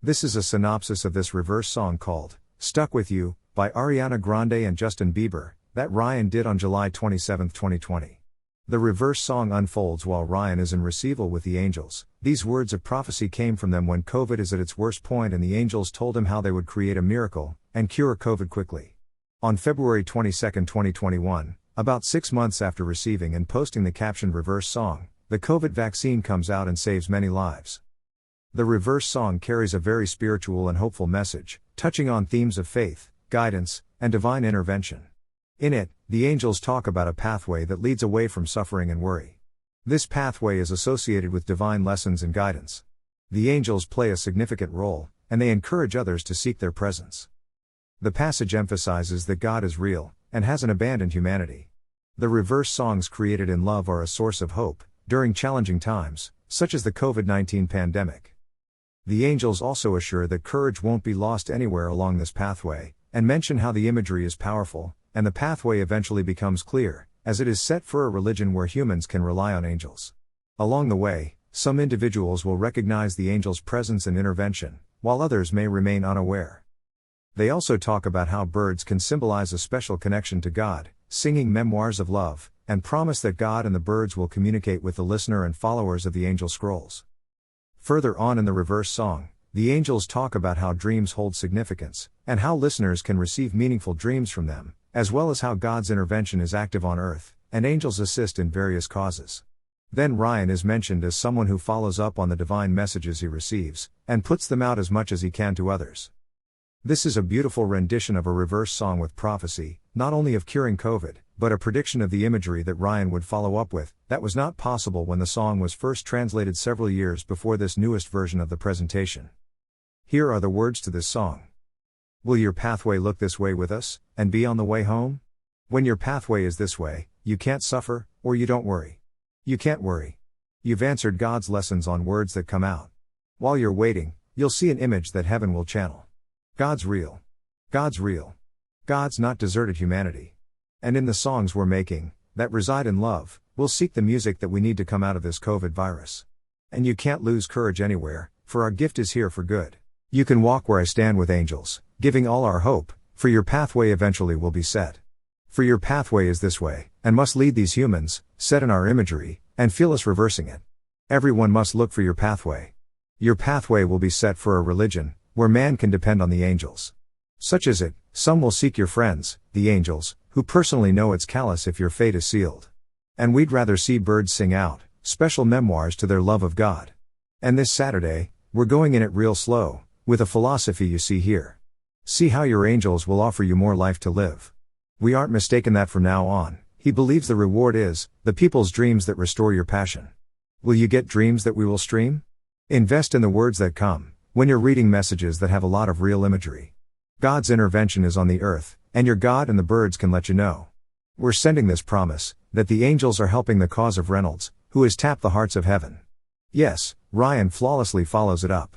This is a synopsis of this reverse song called Stuck With You by Ariana Grande and Justin Bieber that Ryan did on July 27, 2020. The reverse song unfolds while Ryan is in receival with the angels. These words of prophecy came from them when COVID is at its worst point, and the angels told him how they would create a miracle and cure COVID quickly. On February 22, 2021, about 6 months after receiving and posting the captioned reverse song, the COVID vaccine comes out and saves many lives. The reverse song carries a very spiritual and hopeful message, touching on themes of faith, guidance, and divine intervention. In it, the angels talk about a pathway that leads away from suffering and worry. This pathway is associated with divine lessons and guidance. The angels play a significant role, and they encourage others to seek their presence. The passage emphasizes that God is real, and hasn't abandoned humanity. The reverse songs created in love are a source of hope during challenging times, such as the COVID-19 pandemic. The angels also assure that courage won't be lost anywhere along this pathway, and mention how the imagery is powerful, and the pathway eventually becomes clear, as it is set for a religion where humans can rely on angels. Along the way, some individuals will recognize the angels' presence and intervention, while others may remain unaware. They also talk about how birds can symbolize a special connection to God, singing memoirs of love, and promise that God and the birds will communicate with the listener and followers of the angel scrolls. Further on in the reverse song, the angels talk about how dreams hold significance, and how listeners can receive meaningful dreams from them, as well as how God's intervention is active on earth, and angels assist in various causes. Then Ryan is mentioned as someone who follows up on the divine messages he receives, and puts them out as much as he can to others. This is a beautiful rendition of a reverse song with prophecy, not only of curing COVID, but a prediction of the imagery that Ryan would follow up with, that was not possible when the song was first translated several years before this newest version of the presentation. Here are the words to this song. Will your pathway look this way with us, and be on the way home? When your pathway is this way, you can't suffer, or you don't worry. You can't worry. You've answered God's lessons on words that come out. While you're waiting, you'll see an image that heaven will channel. God's real. God's real. God's not deserted humanity. And in the songs we're making, that reside in love, we'll seek the music that we need to come out of this COVID virus. And you can't lose courage anywhere, for our gift is here for good. You can walk where I stand with angels, giving all our hope, for your pathway eventually will be set. For your pathway is this way, and must lead these humans, set in our imagery, and feel us reversing it. Everyone must look for your pathway. Your pathway will be set for a religion, where man can depend on the angels. Such is it, some will seek your friends, the angels, who personally know it's callous if your fate is sealed. And we'd rather see birds sing out special memoirs to their love of God. And this Saturday, we're going in it real slow, with a philosophy you see here. See how your angels will offer you more life to live. We aren't mistaken that from now on, he believes the reward is the people's dreams that restore your passion. Will you get dreams that we will stream? Invest in the words that come, when you're reading messages that have a lot of real imagery. God's intervention is on the earth, and your God and the birds can let you know. We're sending this promise, that the angels are helping the cause of Reynolds, who has tapped the hearts of heaven. Yes, Ryan flawlessly follows it up.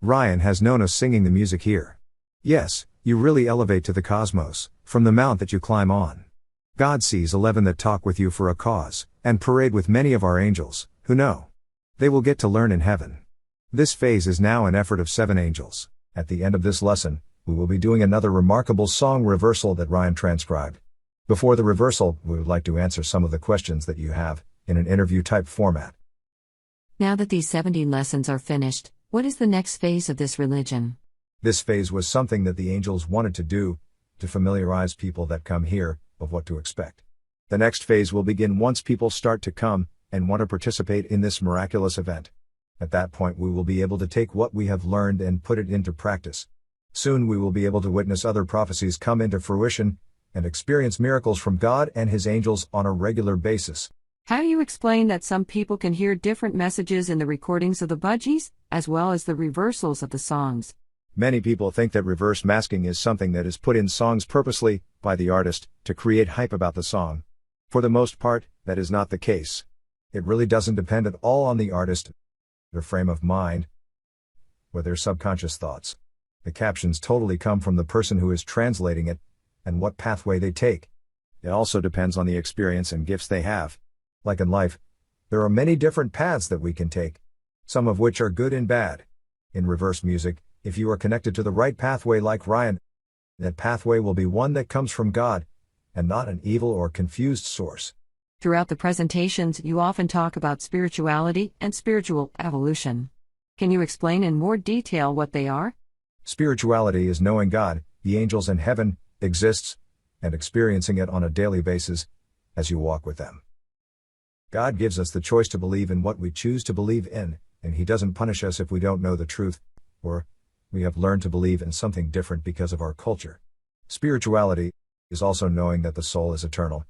Ryan has known us singing the music here. Yes, you really elevate to the cosmos, from the mount that you climb on. God sees 11 that talk with you for a cause, and parade with many of our angels, who know. They will get to learn in heaven. This phase is now an effort of 7 angels. At the end of this lesson, we will be doing another remarkable song reversal that Ryan transcribed. Before the reversal, we would like to answer some of the questions that you have, in an interview-type format. Now that these 70 lessons are finished, what is the next phase of this religion? This phase was something that the angels wanted to do, to familiarize people that come here, of what to expect. The next phase will begin once people start to come, and want to participate in this miraculous event. At that point we will be able to take what we have learned and put it into practice. Soon we will be able to witness other prophecies come into fruition, and experience miracles from God and His angels on a regular basis. How do you explain that some people can hear different messages in the recordings of the budgies, as well as the reversals of the songs? Many people think that reverse masking is something that is put in songs purposely, by the artist, to create hype about the song. For the most part, that is not the case. It really doesn't depend at all on the artist, their frame of mind, or their subconscious thoughts. The captions totally come from the person who is translating it, and what pathway they take. It also depends on the experience and gifts they have. Like in life, there are many different paths that we can take, some of which are good and bad. In reverse music, If you are connected to the right pathway like Ryan, that pathway will be one that comes from God, and not an evil or confused source. Throughout the presentations, you often talk about spirituality and spiritual evolution. Can you explain in more detail what they are? Spirituality is knowing God, the angels, and heaven exists, and experiencing it on a daily basis as you walk with them. God gives us the choice to believe in what we choose to believe in, and He doesn't punish us if we don't know the truth, or we have learned to believe in something different because of our culture. Spirituality is also knowing that the soul is eternal,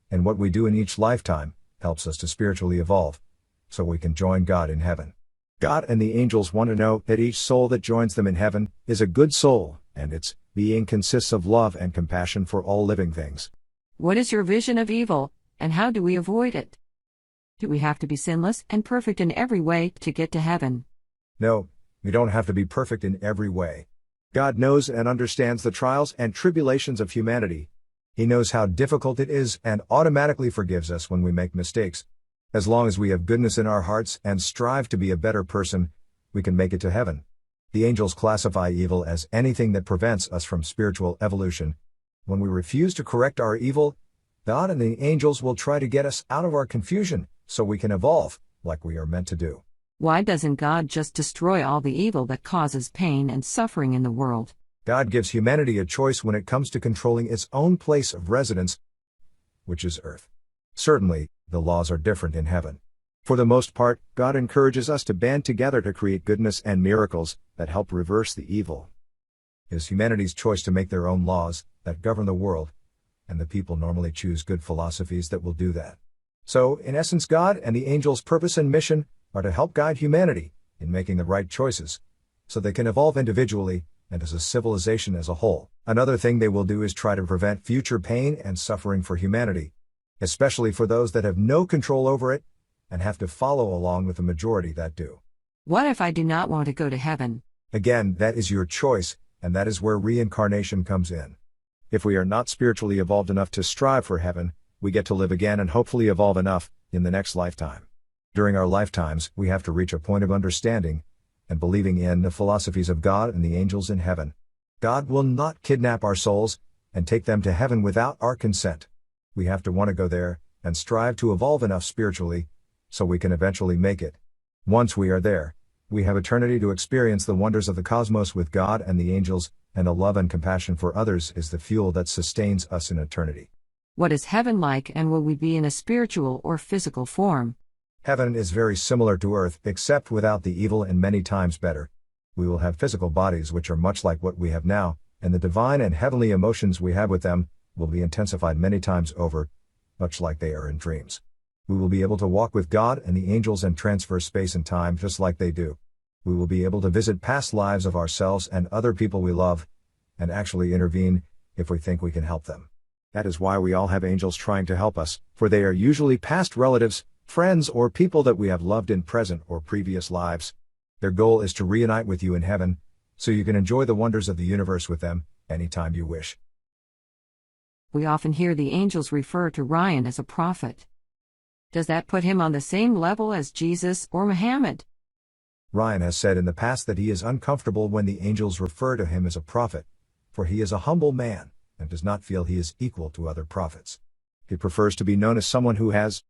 and what we do in each lifetime helps us to spiritually evolve, so we can join God in heaven. God and the angels want to know that each soul that joins them in heaven is a good soul, and its being consists of love and compassion for all living things. What is your vision of evil, and how do we avoid it? Do we have to be sinless and perfect in every way to get to heaven? No, we don't have to be perfect in every way. God knows and understands the trials and tribulations of humanity. He knows how difficult it is and automatically forgives us when we make mistakes. As long as we have goodness in our hearts and strive to be a better person, we can make it to heaven. The angels classify evil as anything that prevents us from spiritual evolution. When we refuse to correct our evil, God and the angels will try to get us out of our confusion, so we can evolve, like we are meant to do. Why doesn't God just destroy all the evil that causes pain and suffering in the world? God gives humanity a choice when it comes to controlling its own place of residence, which is earth. Certainly, the laws are different in heaven. For the most part, God encourages us to band together to create goodness and miracles that help reverse the evil. It is humanity's choice to make their own laws that govern the world, and the people normally choose good philosophies that will do that. So, in essence, God and the angels' purpose and mission are to help guide humanity in making the right choices, so they can evolve individually and as a civilization as a whole. Another thing they will do is try to prevent future pain and suffering for humanity, especially for those that have no control over it and have to follow along with the majority that do. What if I do not want to go to heaven? Again, that is your choice, and that is where reincarnation comes in. If we are not spiritually evolved enough to strive for heaven, we get to live again and hopefully evolve enough in the next lifetime. During our lifetimes, we have to reach a point of understanding and believing in the philosophies of God and the angels in heaven. God will not kidnap our souls and take them to heaven without our consent. We have to want to go there and strive to evolve enough spiritually so we can eventually make it. Once we are there, we have eternity to experience the wonders of the cosmos with God and the angels, and the love and compassion for others is the fuel that sustains us in eternity. What is heaven like, and will we be in a spiritual or physical form? Heaven is very similar to earth, except without the evil and many times better. We will have physical bodies which are much like what we have now, and the divine and heavenly emotions we have with them will be intensified many times over, much like they are in dreams. We will be able to walk with God and the angels and transfer space and time just like they do. We will be able to visit past lives of ourselves and other people we love, and actually intervene if we think we can help them. That is why we all have angels trying to help us, for they are usually past relatives, friends, or people that we have loved in present or previous lives. Their goal is to reunite with you in heaven, so you can enjoy the wonders of the universe with them anytime you wish. We often hear the angels refer to Ryan as a prophet. Does that put him on the same level as Jesus or Muhammad? Ryan has said in the past that he is uncomfortable when the angels refer to him as a prophet, for he is a humble man and does not feel he is equal to other prophets. He prefers to be known as someone who has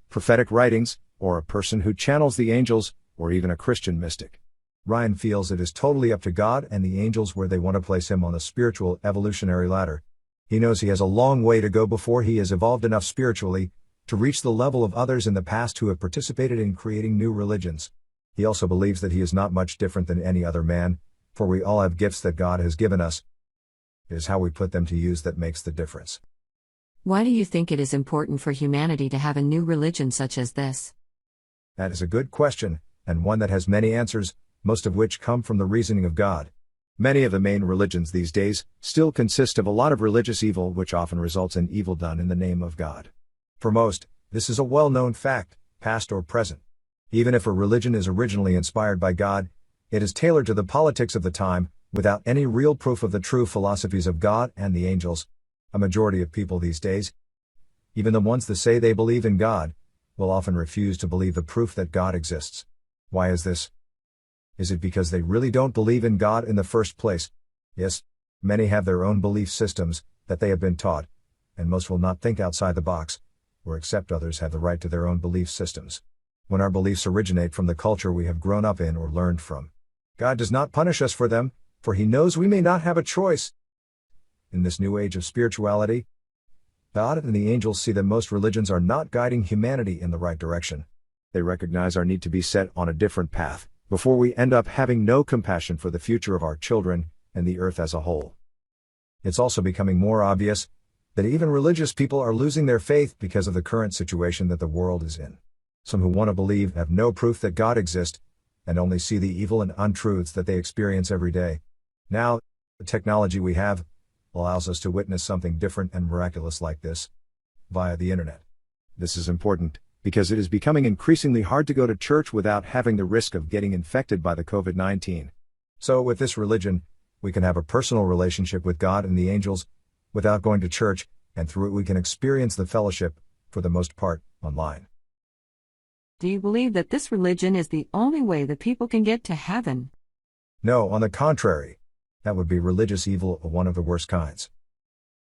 prophetic writings, or a person who channels the angels, or even a Christian mystic. Ryan feels it is totally up to God and the angels where they want to place him on the spiritual evolutionary ladder. He knows he has a long way to go before he has evolved enough spiritually to reach the level of others in the past who have participated in creating new religions. He also believes that he is not much different than any other man, for we all have gifts that God has given us. It is how we put them to use that makes the difference. Why do you think it is important for humanity to have a new religion such as this? That is a good question, and one that has many answers, most of which come from the reasoning of God. Many of the main religions these days still consist of a lot of religious evil, which often results in evil done in the name of God. For most, this is a well-known fact, past or present. Even if a religion is originally inspired by God, it is tailored to the politics of the time, without any real proof of the true philosophies of God and the angels. A majority of people these days, even the ones that say they believe in God, will often refuse to believe the proof that God exists. Why is this? Is it because they really don't believe in God in the first place? Yes. Many have their own belief systems that they have been taught, and most will not think outside the box, or accept others have the right to their own belief systems. When our beliefs originate from the culture we have grown up in or learned from, God does not punish us for them, for He knows we may not have a choice. In this new age of spirituality, God and the angels see that most religions are not guiding humanity in the right direction. They recognize our need to be set on a different path, before we end up having no compassion for the future of our children and the earth as a whole. It's also becoming more obvious that even religious people are losing their faith because of the current situation that the world is in. Some who want to believe have no proof that God exists, and only see the evil and untruths that they experience every day. Now, the technology we have allows us to witness something different and miraculous like this via the internet. This is important because it is becoming increasingly hard to go to church without having the risk of getting infected by the COVID-19. So with this religion, we can have a personal relationship with God and the angels without going to church, and through it we can experience the fellowship, for the most part, online. Do you believe that this religion is the only way that people can get to heaven? No, on the contrary. That would be religious evil of one of the worst kinds.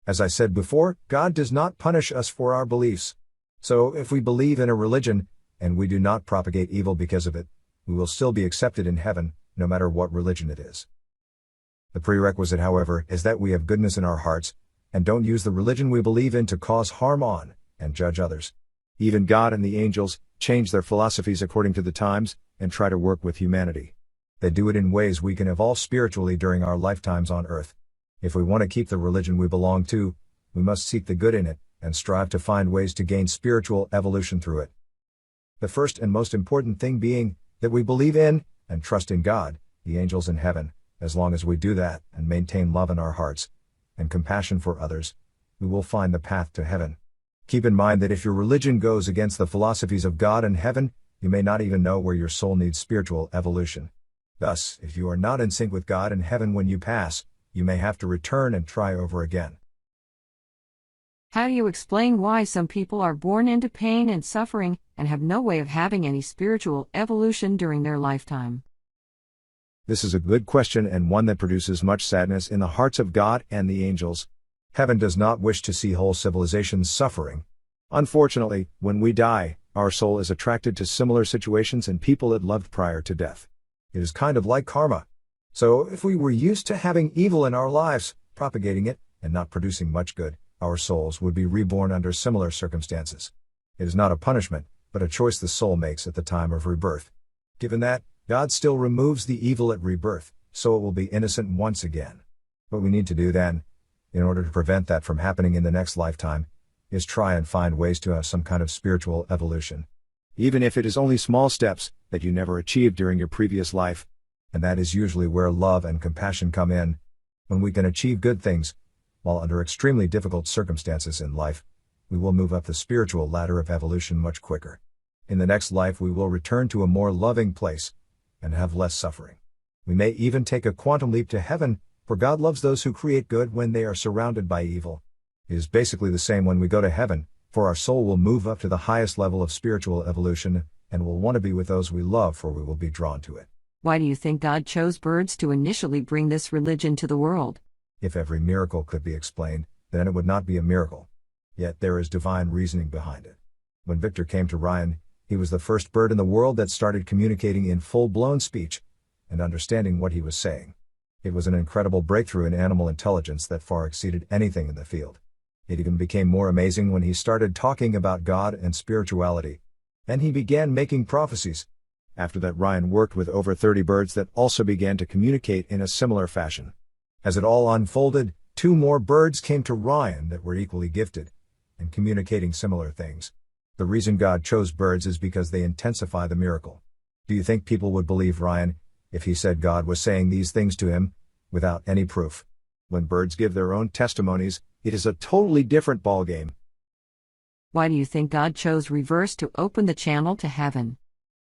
As I said before, God does not punish us for our beliefs. So if we believe in a religion, and we do not propagate evil because of it, we will still be accepted in heaven, no matter what religion it is. The prerequisite, however, is that we have goodness in our hearts, and don't use the religion we believe in to cause harm on, and judge others. Even God and the angels change their philosophies according to the times, and try to work with humanity. They do it in ways we can evolve spiritually during our lifetimes on earth. If we want to keep the religion we belong to, we must seek the good in it, and strive to find ways to gain spiritual evolution through it. The first and most important thing being, that we believe in, and trust in God, the angels in heaven. As long as we do that, and maintain love in our hearts, and compassion for others, we will find the path to heaven. Keep in mind that if your religion goes against the philosophies of God and heaven, you may not even know where your soul needs spiritual evolution. Thus, if you are not in sync with God and heaven when you pass, you may have to return and try over again. How do you explain why some people are born into pain and suffering and have no way of having any spiritual evolution during their lifetime? This is a good question and one that produces much sadness in the hearts of God and the angels. Heaven does not wish to see whole civilizations suffering. Unfortunately, when we die, our soul is attracted to similar situations and people it loved prior to death. It is kind of like karma. So if we were used to having evil in our lives, propagating it, and not producing much good, our souls would be reborn under similar circumstances. It is not a punishment, but a choice the soul makes at the time of rebirth. Given that, God still removes the evil at rebirth, so it will be innocent once again. What we need to do then, in order to prevent that from happening in the next lifetime, is try and find ways to have some kind of spiritual evolution. Even if it is only small steps that you never achieved during your previous life. And that is usually where love and compassion come in. When we can achieve good things, while under extremely difficult circumstances in life, we will move up the spiritual ladder of evolution much quicker. In the next life we will return to a more loving place, and have less suffering. We may even take a quantum leap to heaven, for God loves those who create good when they are surrounded by evil. It is basically the same when we go to heaven, for our soul will move up to the highest level of spiritual evolution, and will want to be with those we love, for we will be drawn to it. Why do you think God chose birds to initially bring this religion to the world? If every miracle could be explained, then it would not be a miracle. Yet there is divine reasoning behind it. When Victor came to Ryan, he was the first bird in the world that started communicating in full-blown speech, and understanding what he was saying. It was an incredible breakthrough in animal intelligence that far exceeded anything in the field. It even became more amazing when he started talking about God and spirituality. Then he began making prophecies. After that, Ryan worked with over 30 birds that also began to communicate in a similar fashion. As it all unfolded, 2 more birds came to Ryan that were equally gifted, and communicating similar things. The reason God chose birds is because they intensify the miracle. Do you think people would believe Ryan if he said God was saying these things to him, without any proof? When birds give their own testimonies, it is a totally different ballgame. Why do you think God chose reverse to open the channel to heaven?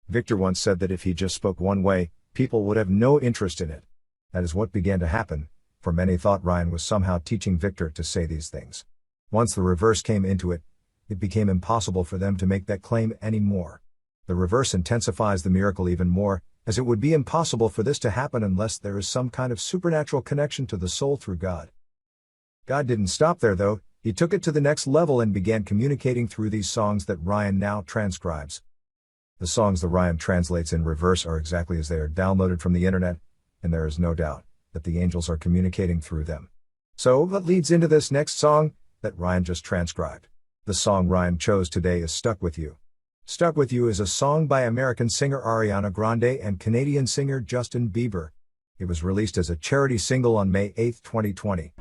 Victor once said that if he just spoke one way, people would have no interest in it. That is what began to happen, for many thought Ryan was somehow teaching Victor to say these things. Once the reverse came into it, it became impossible for them to make that claim anymore. The reverse intensifies the miracle even more, as it would be impossible for this to happen unless there is some kind of supernatural connection to the soul through God. God didn't stop there though, he took it to the next level and began communicating through these songs that Ryan now transcribes. The songs that Ryan translates in reverse are exactly as they are downloaded from the internet, and there is no doubt that the angels are communicating through them. So that leads into this next song that Ryan just transcribed. The song Ryan chose today is Stuck With You. Stuck With You is a song by American singer Ariana Grande and Canadian singer Justin Bieber. It was released as a charity single on May 8, 2020.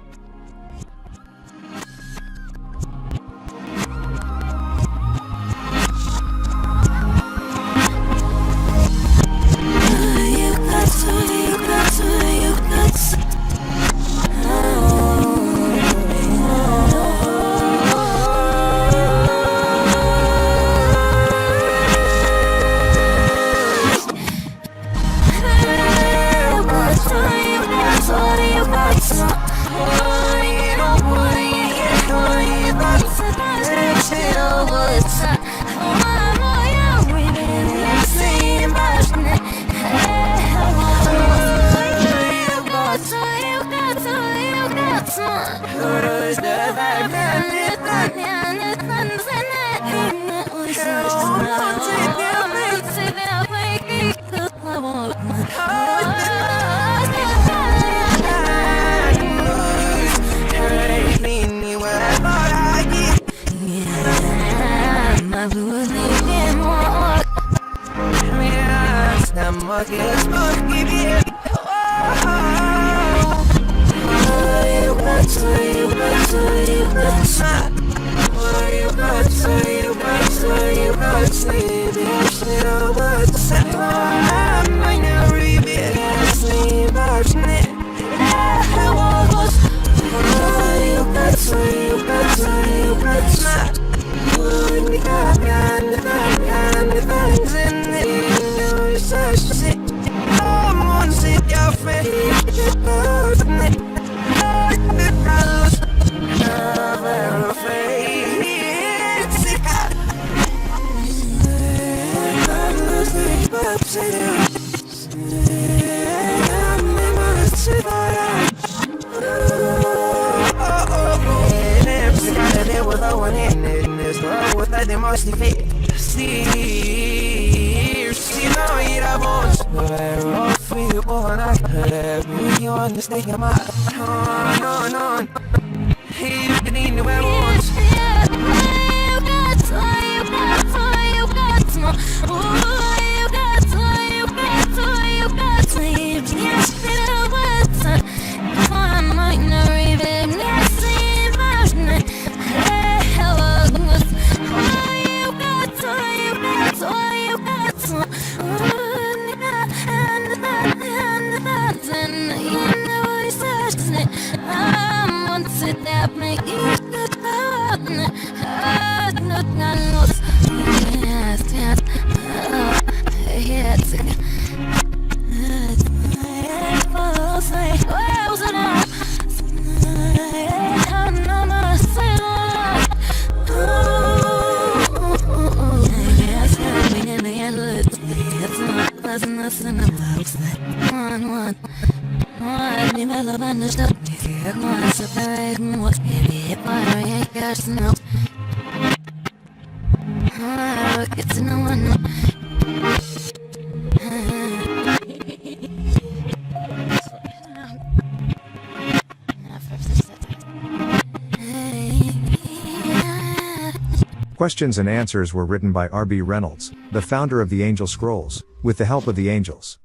Questions and answers were written by R.B. Reynolds, the founder of the Angel Scrolls, with the help of the angels.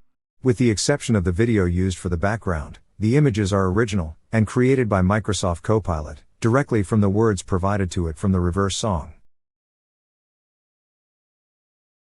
With the exception of the video used for the background, the images are original, and created by Microsoft Copilot, directly from the words provided to it from the reverse song.